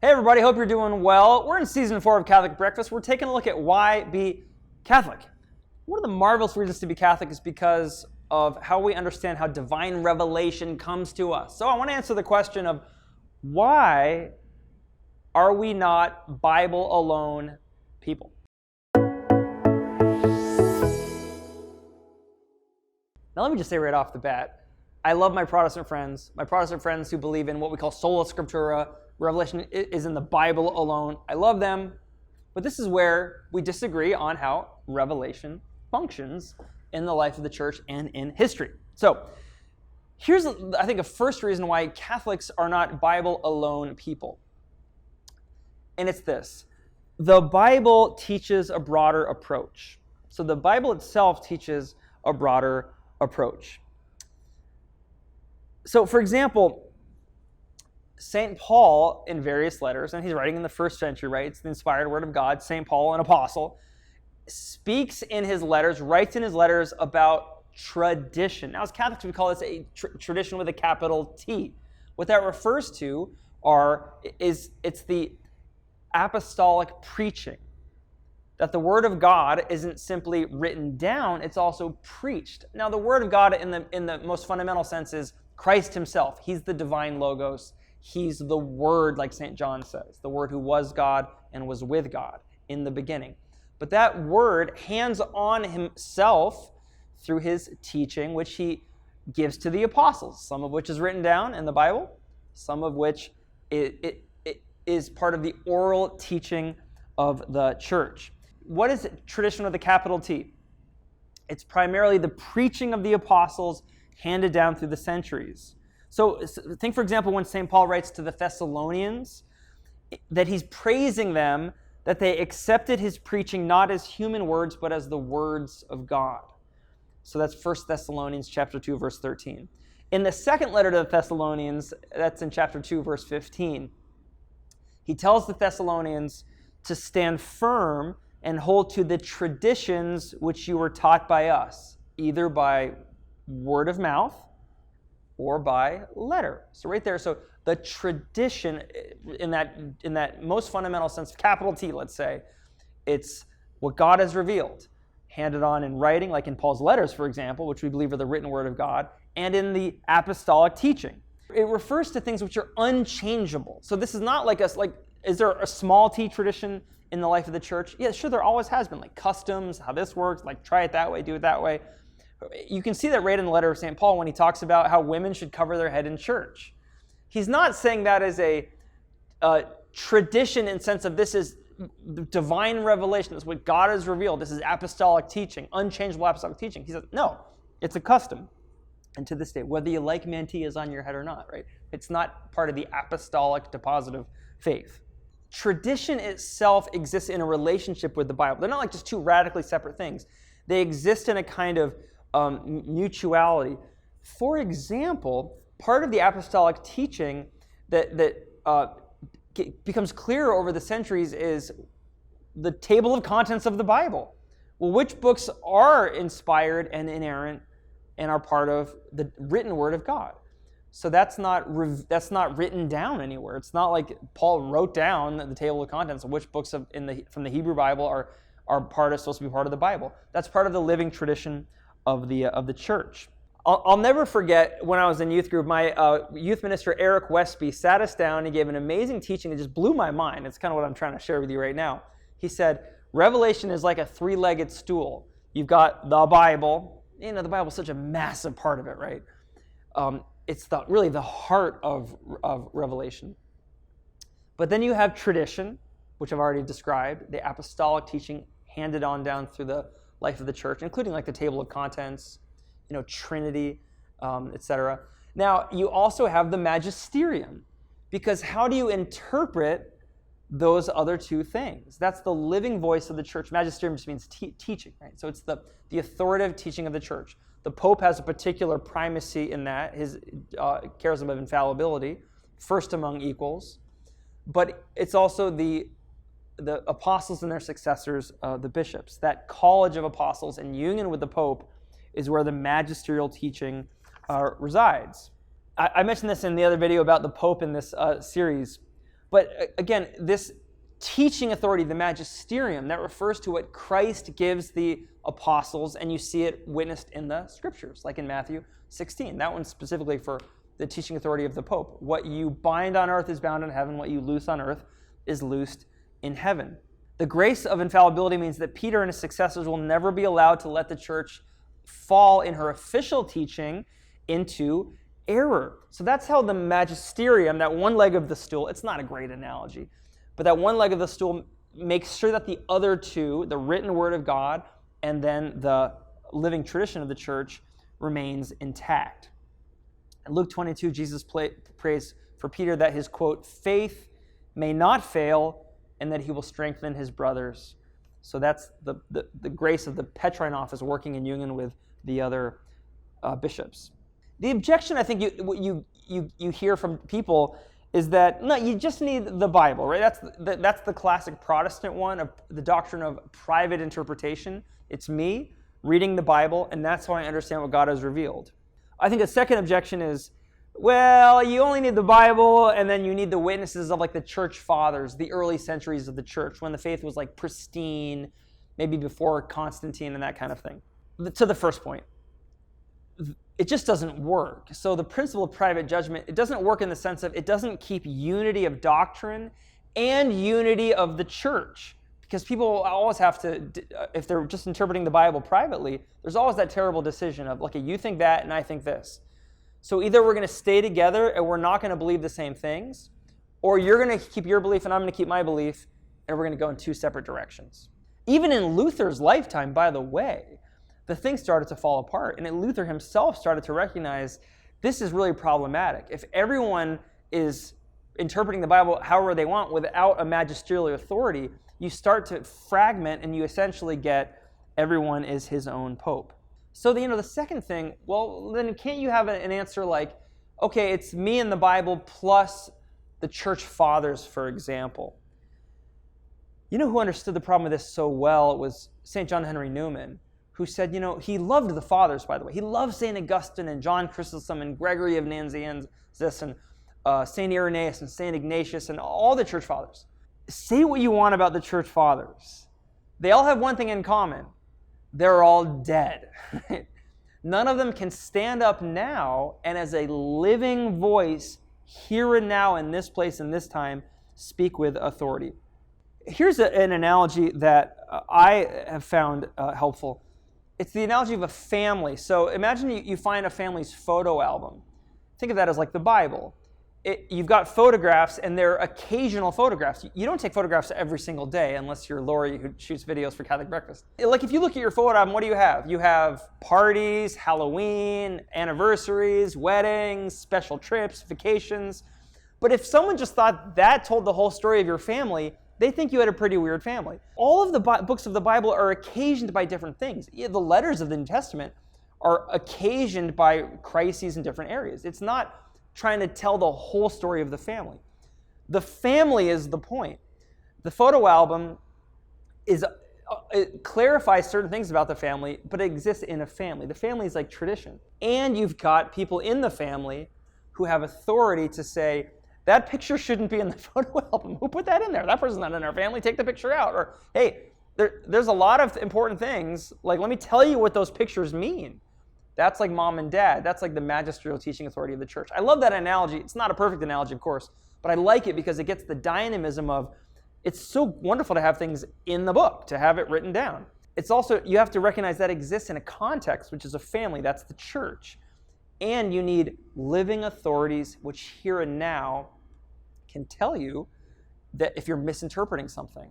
Hey everybody, hope you're doing well. We're in season 4 of Catholic Breakfast. We're taking a look at why be Catholic. One of the marvelous reasons to be Catholic is because of how we understand how divine revelation comes to us. So I want to answer the question of why are we not Bible alone people? Now let me just say right off the bat, I love my Protestant friends who believe in what we call sola scriptura. Revelation is in the Bible alone. I love them, but this is where we disagree on how revelation functions in the life of the church and in history. So here's, I think, a first reason why Catholics are not Bible alone people. And it's this. The Bible teaches a broader approach. So the Bible itself teaches a broader approach. So for example, St. Paul, in various letters, and he's writing in the first century, right? It's the inspired word of God. St. Paul, an apostle, speaks in his letters, writes in his letters about tradition. Now, as Catholics, we call this a tradition with a capital T. What that refers to it's the apostolic preaching. That the word of God isn't simply written down, it's also preached. Now, the word of God in the most fundamental sense is Christ himself. He's the divine logos. He's the Word, like St. John says, the Word who was God and was with God in the beginning. But that Word hands on himself through his teaching, which he gives to the apostles, some of which is written down in the Bible, some of which it is part of the oral teaching of the church. What is tradition with a capital T? It's primarily the preaching of the apostles handed down through the centuries. So think, for example, when St. Paul writes to the Thessalonians, that he's praising them that they accepted his preaching not as human words, but as the words of God. So that's 1 Thessalonians chapter 2, verse 13. In the second letter to the Thessalonians, that's in chapter 2, verse 15, he tells the Thessalonians to stand firm and hold to the traditions which you were taught by us, either by word of mouth or by letter. So right there, so the tradition in that most fundamental sense, capital T, let's say, it's what God has revealed, handed on in writing, like in Paul's letters, for example, which we believe are the written word of God, and in the apostolic teaching. It refers to things which are unchangeable. So this is not is there a small t tradition in the life of the church? Yeah, sure, there always has been, like customs, how this works, like try it that way, do it that way. You can see that right in the letter of St. Paul when he talks about how women should cover their head in church. He's not saying that as a tradition in sense of this is divine revelation. This is what God has revealed. This is apostolic teaching, unchangeable apostolic teaching. He says, no, it's a custom. And to this day, whether you like mantillas on your head or not, right? It's not part of the apostolic deposit of faith. Tradition itself exists in a relationship with the Bible. They're not like just two radically separate things. They exist in a kind of mutuality. For example, part of the apostolic teaching that becomes clearer over the centuries is the table of contents of the Bible. Well, which books are inspired and inerrant and are part of the written word of God? So that's not written down anywhere. It's not like Paul wrote down the table of contents of which books from the Hebrew Bible are supposed to be part of the Bible. That's part of the living tradition of the church. I'll never forget when I was in youth group, my youth minister Eric Westby sat us down and he gave an amazing teaching that just blew my mind. It's kind of what I'm trying to share with you right now. He said, Revelation is like a three-legged stool. You've got the Bible. You know, the Bible's such a massive part of it, right? It's really the heart of Revelation. But then you have tradition, which I've already described, the apostolic teaching handed on down through the life of the church, including like the table of contents, Trinity, etc. Now, you also have the Magisterium, because how do you interpret those other two things? That's the living voice of the church. Magisterium just means teaching, right? So it's the authoritative teaching of the church. The Pope has a particular primacy in that, his charism of infallibility, first among equals, but it's also the apostles and their successors, the bishops. That college of apostles in union with the Pope is where the magisterial teaching resides. I mentioned this in the other video about the Pope in this series. But again, this teaching authority, the magisterium, that refers to what Christ gives the apostles, and you see it witnessed in the scriptures, like in Matthew 16. That one's specifically for the teaching authority of the Pope. What you bind on earth is bound in heaven. What you loose on earth is loosed in heaven. The grace of infallibility means that Peter and his successors will never be allowed to let the church fall in her official teaching into error. So that's how the magisterium, that one leg of the stool, it's not a great analogy, but that one leg of the stool makes sure that the other two, the written word of God and then the living tradition of the church, remains intact. In Luke 22, Jesus prays for Peter that his, quote, faith may not fail and that he will strengthen his brothers. So that's the grace of the Petrine office working in union with the other bishops. The objection I think you hear from people is that, no, you just need the Bible, right? That's the classic Protestant one, of the doctrine of private interpretation. It's me reading the Bible, and that's how I understand what God has revealed. I think a second objection is, well, you only need the Bible, and then you need the witnesses of like the church fathers, the early centuries of the church, when the faith was like pristine, maybe before Constantine and that kind of thing. To the first point, it just doesn't work. So the principle of private judgment, it doesn't work in the sense of it doesn't keep unity of doctrine and unity of the church. Because people always have to, if they're just interpreting the Bible privately, there's always that terrible decision of, okay, you think that and I think this. So either we're going to stay together and we're not going to believe the same things, or you're going to keep your belief and I'm going to keep my belief, and we're going to go in two separate directions. Even in Luther's lifetime, by the way, the thing started to fall apart, and Luther himself started to recognize this is really problematic. If everyone is interpreting the Bible however they want without a magisterial authority, you start to fragment and you essentially get everyone is his own pope. So the second thing, well, then can't you have an answer like, okay, it's me and the Bible plus the church fathers, for example. You know who understood the problem of this so well? It was St. John Henry Newman, who said, he loved the fathers, by the way. He loved St. Augustine and John Chrysostom and Gregory of Nazianzus and St. Irenaeus and St. Ignatius and all the church fathers. Say what you want about the church fathers. They all have one thing in common. They're all dead. None of them can stand up now and as a living voice, here and now, in this place, in this time, speak with authority. Here's an analogy that I have found helpful. It's the analogy of a family. So imagine you find a family's photo album. Think of that as like the Bible. You've got photographs, and they're occasional photographs. You don't take photographs every single day unless you're Lori who shoots videos for Catholic Breakfast. Like if you look at your photo album, what do you have? You have parties, Halloween, anniversaries, weddings, special trips, vacations. But if someone just thought that told the whole story of your family, they think you had a pretty weird family. All of the books of the Bible are occasioned by different things. The letters of the New Testament are occasioned by crises in different areas. It's not trying to tell the whole story of the family. The family is the point. The photo album it clarifies certain things about the family, but it exists in a family. The family is like tradition. And you've got people in the family who have authority to say, that picture shouldn't be in the photo album. Who put that in there? That person's not in our family. Take the picture out. Or, hey, there's a lot of important things. Like, let me tell you what those pictures mean. That's like mom and dad. That's like the magisterial teaching authority of the church. I love that analogy. It's not a perfect analogy, of course, but I like it because it gets the dynamism of, it's so wonderful to have things in the book, to have it written down. It's also, you have to recognize that exists in a context, which is a family. That's the church. And you need living authorities, which here and now can tell you that if you're misinterpreting something,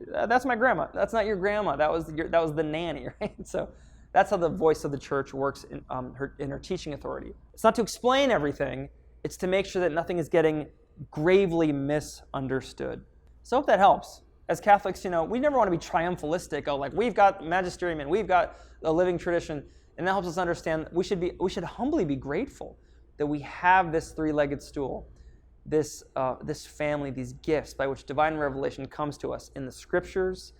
that's my grandma. That's not your grandma. That was the nanny, right? So that's how the voice of the church works in her teaching authority. It's not to explain everything. It's to make sure that nothing is getting gravely misunderstood. So I hope that helps. As Catholics, we never want to be triumphalistic. Oh, like we've got magisterium and we've got a living tradition, and that helps us understand we should humbly be grateful that we have this three-legged stool, this family, these gifts by which divine revelation comes to us in the scriptures,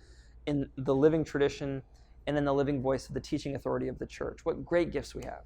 in the living tradition, and in the living voice of the teaching authority of the church. What great gifts we have.